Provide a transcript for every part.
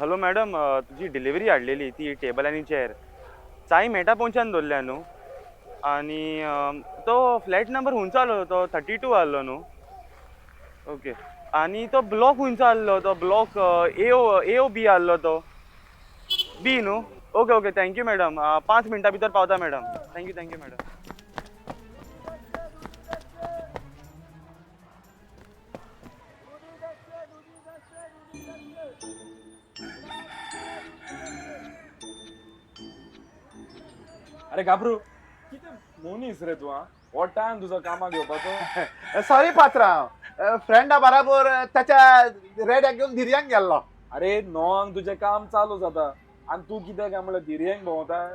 Hello madam, तुझी delivery हाडलेली ती table आनी चेअर चाई मेटा पोंच्यान दवरल्या न्हू. आनी तो फ्लॅट नंबर हुंयचो आहलो तो 32 आहलो न्हू. ओके. आनी तो ब्लॉक हुंयचो आहलो तो ब्लॉक ए ओ बी आहलो तो बी न्हू. Okay okay, thank you madam. 5 मिनटां भितर पावता मॅडम. Thank you madam. अरे घाबरू किती मोनीस रे तू? वॉट टाइम तुझा कामाक येवपाचो? सॉरी पात्रांव, फ्रेंडा बराबर त्याच्या रेड्याक घेऊन धिरयांक गेल्लो. अरे णवांक तुझे काम चालू जाता आणि तू कित्याक काय म्हणल्यार धिरयेंक भोंवता?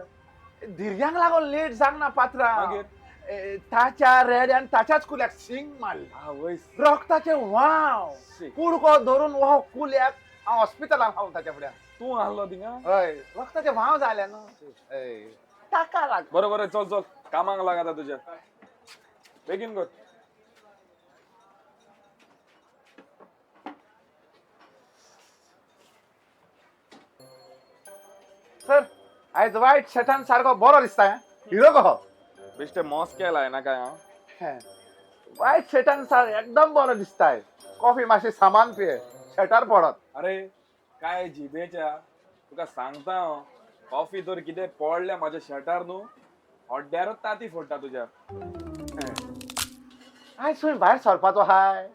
धिरयांक लागून लेट जांक ना पात्रांव. मागीर? ताच्या रेड्यान ताच्याच कुल्याक सिंग मारली. वयस रक्ताचे व्हांव शी. कुडको धरून व्हांव कुल्याक हांव हॉस्पिटलाक हांव ताच्या फुड्यान. तू आहलो थिंगा? हय, रक्ताचे व्हांव जाले न्हू. ताका लाग. बरोबर बरोबर, चल चल कामाक लाग आता तुझ्या. बेगीन कर. सर, आयज वायट शर्टान सारको बरो दिसता. हिरो कहो. बेश्टे मॉस केलाय ना काय हा? वायट शर्टान सार एकदम बरो दिसताय. कॉफी मातशी सामान पिये, शर्टार पडत. अरे काय जिबेच्या तुका सांगता हांव, कॉफी तर कितें पडल्या माझ्या शर्टार न्हू, हड्ड्यारच ताती फोडटा तुझ्या. आयज खंय भायर सरपाचो हाय.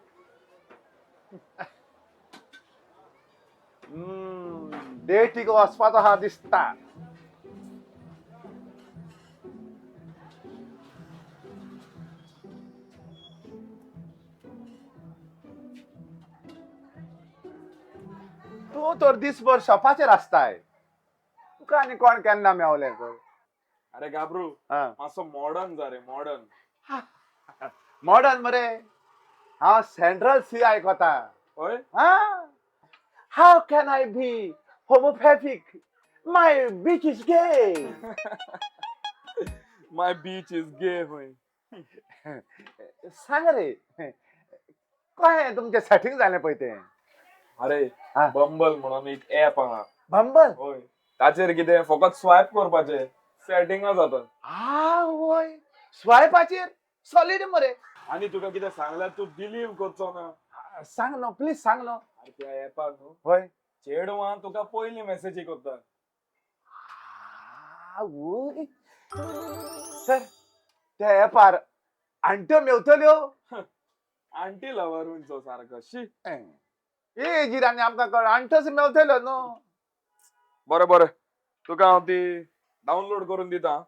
डेटीक वचपाचो हा दिसता. तू तर दिसभर शॉपाचेर आसताय. तुका आनी कोण केन्ना मेवले तर. अरे घाबरू मातसो मॉडर्न जा रे, मॉडर्न. मॉडर्न मरे. हांव सेंट्रल सी आयकता. होय? How can I be homeopathic? My beach is gay. My beach is gay. होय. सांग रे, काय तुमचे सेटिंग झाले पळय ते? अरे बंबल म्हणून एक ऍप आहा. बंबल? होय. ताचेर कितें फकत स्वायप करपाचें, सेटिंगा जाता. होय, स्वायपाचेर सॉलिड मरे. आणि तुका कितें सांगल्यार तू बिलीव करचो ना. सांग नो, प्लीज सांग नो. अरे त्या ऍपार न्हू होय. चेडवां तुका पयली मेसेजी करता. सर, त्या एपार आंट्यो मेवतल्यो. आंटी लवरूंचो सारको शी. ए जिरांनी आमकां आंट्योच मेवतल्यो न्हू. बरें बरें, तुका हांव ती डावनलोड करून दिता.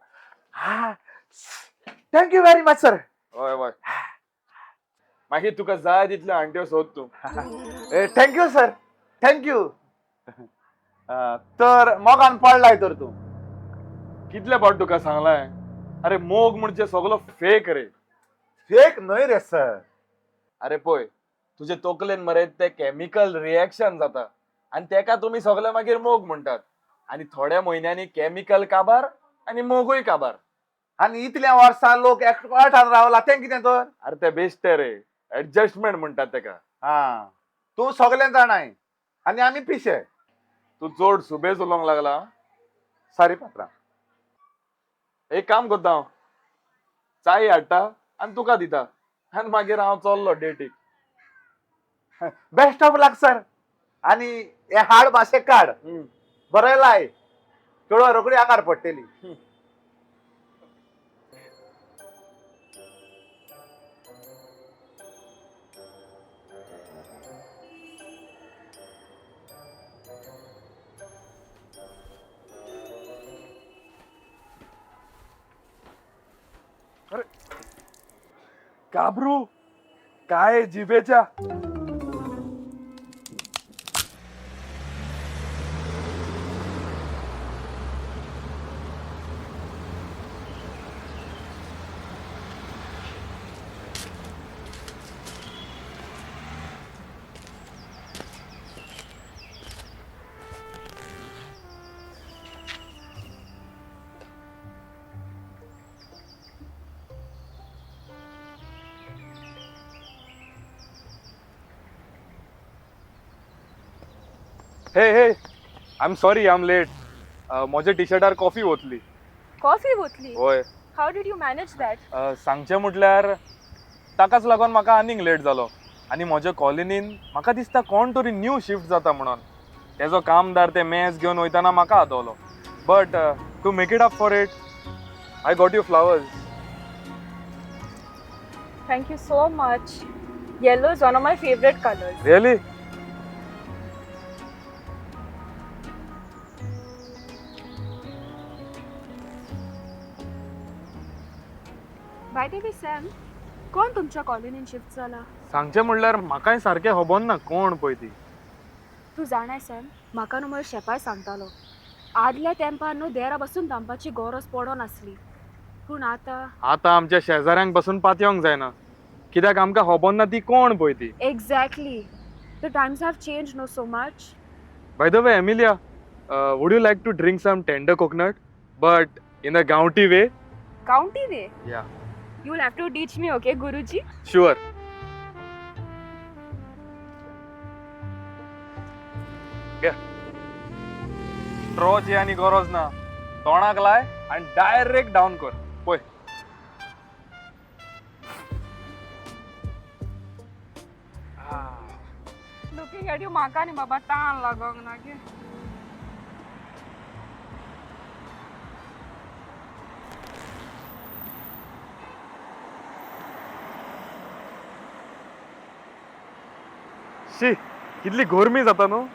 Thank you very much sir. हय हय. मागीर तुका जाय तितल्यो आंट्यो सोद तूं. Thank you sir, thank you. तर मोगान पडलाय तर तू. कितले फावट तुका सांगलाय, अरे मोग म्हणजे सगळो फेक रे. फेक न्हय रे सर. अरे पळय, तुजे तकलेन मरे ते केमिकल रिएक्शन जाता आणि तेका तुम्ही सगळे मागीर मोग म्हणटात. आणि थोड्या म्हयन्यांनी केमिकल काबार आणि मोगूय काबार. आणि इतल्या वर्सां लोक एकठांय रावला तें कितें तर? अरे ते बेश्टे रे, ऍडजस्टमेंट म्हणटात तेका. तू सगळें जाणाय आणि आमी पिशे. तू चड सुबेज उलोवंक लागला. सॉरी पात्रा. एक काम करता हांव, चाय हाडटा आणि तुका दिता आणि मागीर हांव चल्लो डेटीक. Best of luck sir. आणि हे हाड मातशें काड. बरें लाय, चेडवा रोखडी आंगार पडटली. घाबरू काय जिबेच्या. Hey hey I am sorry I am late. म्हज्या टी शर्टार कॉफी वतली. कॉफी वतली. होय. How did you manage that? सांगचें म्हटल्यार ताकाच लागून म्हाका आनीक लेट जालो. आनी म्हज्या कॉलनीन म्हाका दिसता कोण तरी न्यू शिफ्ट जाता म्हणून तेजो कामदार ते मेज घेवन वयताना म्हाका आदवलो. But to make it up for it I got you flowers. Thank you so much. Yellow is one of my favourite colours. Really? By the way Sam, कोण तुमच्या कॉलनीन शिफ्ट जाला? सांगचें म्हणल्यार म्हाकाय सारकें खबर ना कोण पळय ती. तू जाणाय सॅम, म्हाका न्हू म्हजो शेपाय सांगतालो आदल्या तेंपार न्हू देरा बसून दंपाची गरज पडो नासली. पूण आतां आमच्या शेजाऱ्यांक बसून पातयोंक जायना कित्याक आमकां खबर ना ती कोण पळय ती. Exactly. The times have change no so much. By the way Emilia, would you like to drink some tender coconut but in a गांवठी वे? Country way? या you will have to teach me, okay guruji? Sure. स्ट्रॉची आनी गरज ना. तोंडाक लाय आनी direct down कर. पळय. लुकिंग एट यू म्हाका न्ही बाबा ताण लागोंक ना गे. शी, कितली गरमी जाता न्हू.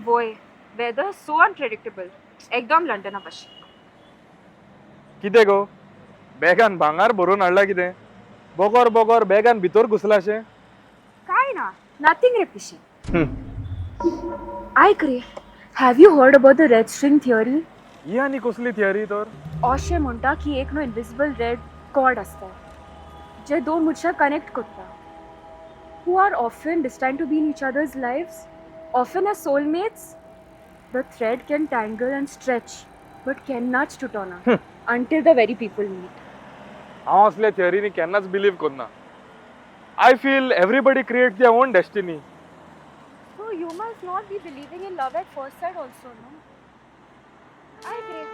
बोय, वेदर सो अनप्रेडिक्टेबल. एकदम लंडना भाशेन. कितें गो, बॅगान भांगार भरून हाडला कितें? बोगोर बोगोर बॅगान भितर घुसलाशें. काय ना, नथिंग रे पिशे. ऐक रे, have you heard about the red string theory? ही आनी कसली थियरी तर? अशें म्हणटा की एक न्हू इनविजिबल रेड कॉर्ड आसता जे दोन मनशां कनेक्ट करता, who are often destined to be in each other's lives, often as soulmates. The thread can tangle and stretch, but cannot tutona until the very people meet. हांव असल्या थियरीनी केन्नाच believe करना. I feel everybody create their own destiny. So you must not be believing in love at first sight also, no? I agree.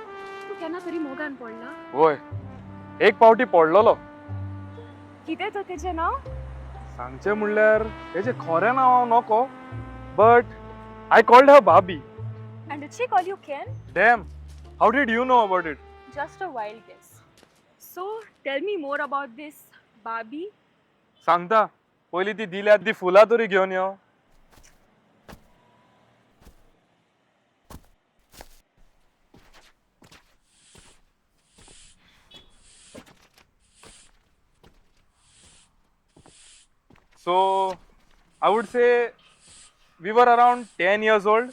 तू केन्ना तरी मोगान पडला? होय, एक पावटी पडलोलो. कितें तो तेजें नांव? सांगचें म्हणल्यार तेजें खरें नांव हांव नोको, but I called her Bobby. And did she call you Ken? Damn, how did you know about it? Just a wild guess. So tell me more about this Barbie. सांगता, पयलीं ती दिल्यात ती फुलां तरी घेवन यो. So I would say we were around 10 years old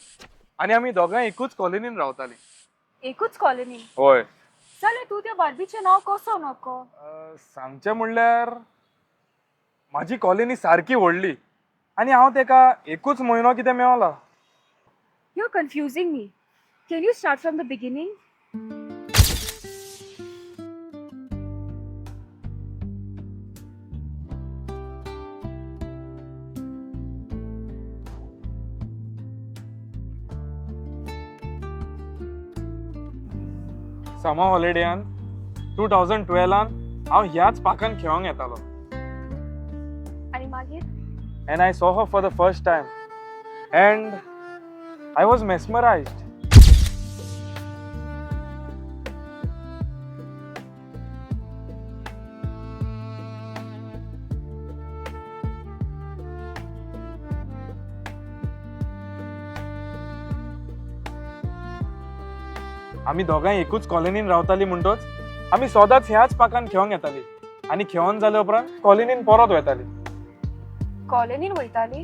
आणि आम्ही दोगांय एकूच कॉलनीन रावताली. एकूच कॉलनी? होय. जाल्यार तू त्या बार्बीचें नांव कसो नको? सांगचें म्हणल्यार म्हाजी कॉलनी सारकी व्हडली आनी हांव तेका एकूच म्हयनो कितें Mewla. You're confusing me. Can you start from the beginning? समर हॉलिडेयान 2012 हांव ह्याच पाकान खेळोंक येतालो. आणि मागीर? And I saw her for the first time and I was mesmerized. आम्ही दोगांय एकूच कॉलनीन रावताली म्हणटोच आम्ही सदांच ह्याच पाकान खेळोंक येताली आनी खेळोन जाले उपरांत कॉलनीन परत वयताली. कॉलनीन वयताली?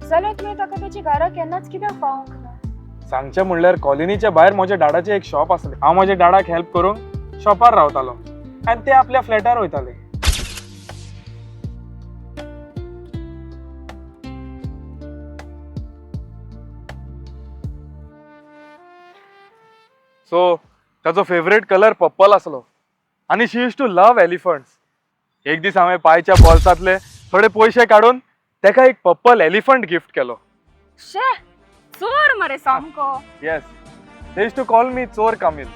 जाल्यार तुवें ताका तेची घरा केन्नाच कित्याक पावोंक ना? सांगचें म्हणल्यार कॉलनीच्या भायर म्हज्या डाडाचें एक शॉप आसलें. हांव म्हज्या डाडाक हेल्प करूंक शॉपार रावतालो आनी ते आपल्या फ्लॅटार वयताले. सो ताचो फेवरेट कलर पर्पल आसलो आनी शी यूज टू लव एलिफंट्स. एक दीस हांवें पायच्या बॉल्सांतले थोडे पयशे काडून तेका एक पर्पल एलिफंट गिफ्ट केलो. शे, चोर मरे सामको. Yes, they used to call me चोर कामिल.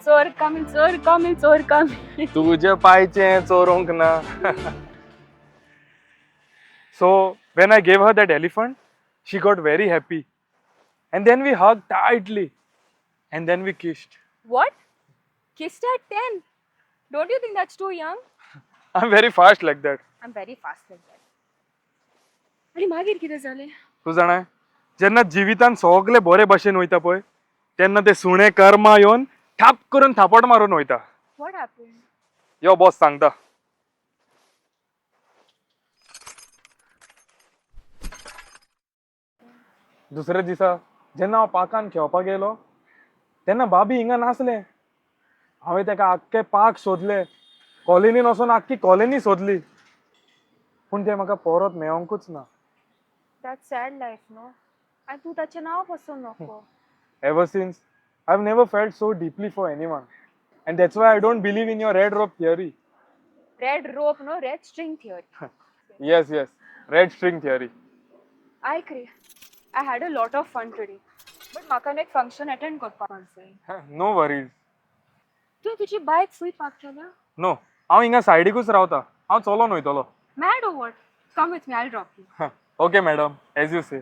चोर कामील, चोर कामील, चोर कामील. तुझे पायचे चोरूंक ना. So when I gave her that elephant, she got very happy, and then we hugged tightly, and then we kissed. What? Kissed at 10? Don't you think that's too young? I'm very fast like that. I'm very fast like that. आणि मागीर कितें जालें? तू जाणाय, जेन्ना जिवितान सगळे बरे भशेन वयता पळय, तेन्ना ते सुणे कर्मा येवन ठाप करून थापट मारून वयता. What happened? यो बॉस सांगता. दुसऱ्या दिसा जेन्ना हांव पार्कान खेळपाक गेलो, तेन्ना भाभी हिंगा नासले. हांवें तेका आख्खे पार्क सोदले, कॉलनीन वचून आख्खी कॉलनी सोदली, पूण ते म्हाका परत मेळोंकूच ना. That's sad life, no? आणि तू ताचें नांव पासून नको. Ever since, I've never felt so deeply for anyone, and that's why I don't believe in your red rope theory. Red rope, no? Red string theory. Yes, red string theory. I agree. I had a lot of fun today. But म्हाका एक function attend करपाक जाय. No worries. तू तुजी बायक फुल park केल्या? No, हांव हिंगा सायडीकूच रावता. हांव चलोन वयतलो. Mad or what? Come with me, I'll drop you. Okay, madam, as you say.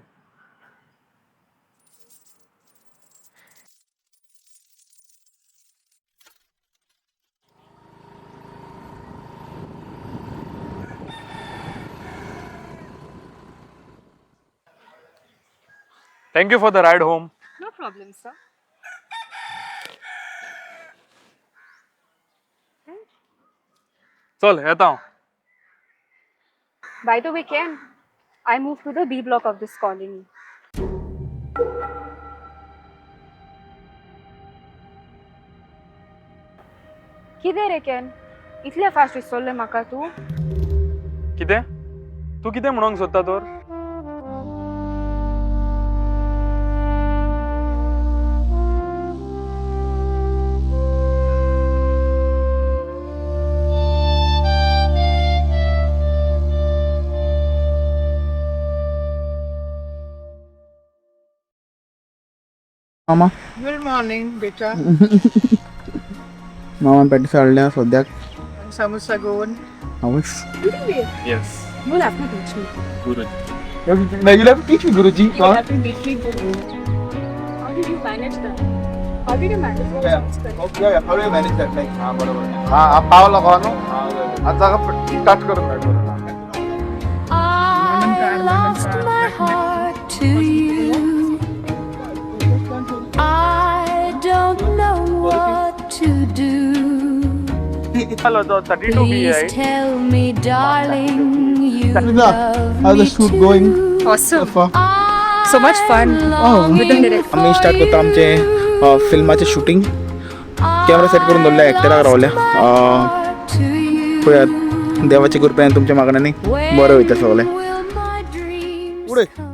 Thank you for the ride home. No problem, sir. चल येता हांव. By the way, Ken, I moved to the B block of this colony. कितें रे केन? इतले fast विसरले म्हाका तू? कितें? तू कितें म्हणूंक सोदता तर? मामा गुड मॉर्निंग बेटा मामान पॅटीस हाडल्या सद्याक समोसा घेऊन हांवूच Yes. You'll have to teach me. Regular teach me गुरुजी You'll have to teach me. How did you manage that? How did you manage that? How you manage that like हां बरोबर. हा हा पाव लगाव नो आता कट करून टाक. I lost my heart to you. I don't know what to do. चलो तो 32 भी है. Please tell me, darling, you How's love the me shoot too. going? Awesome. I So much fun. long With the director. आम्ही start करतो आमचे फिल्माचे shooting. Camera set करून दवरल्या, एक्टराक रावल्या. to you. पळयात देवाच्या कृपेन तुमच्या मागण्यांनी बरें वयता सगळें. Will my dreams पुढे. come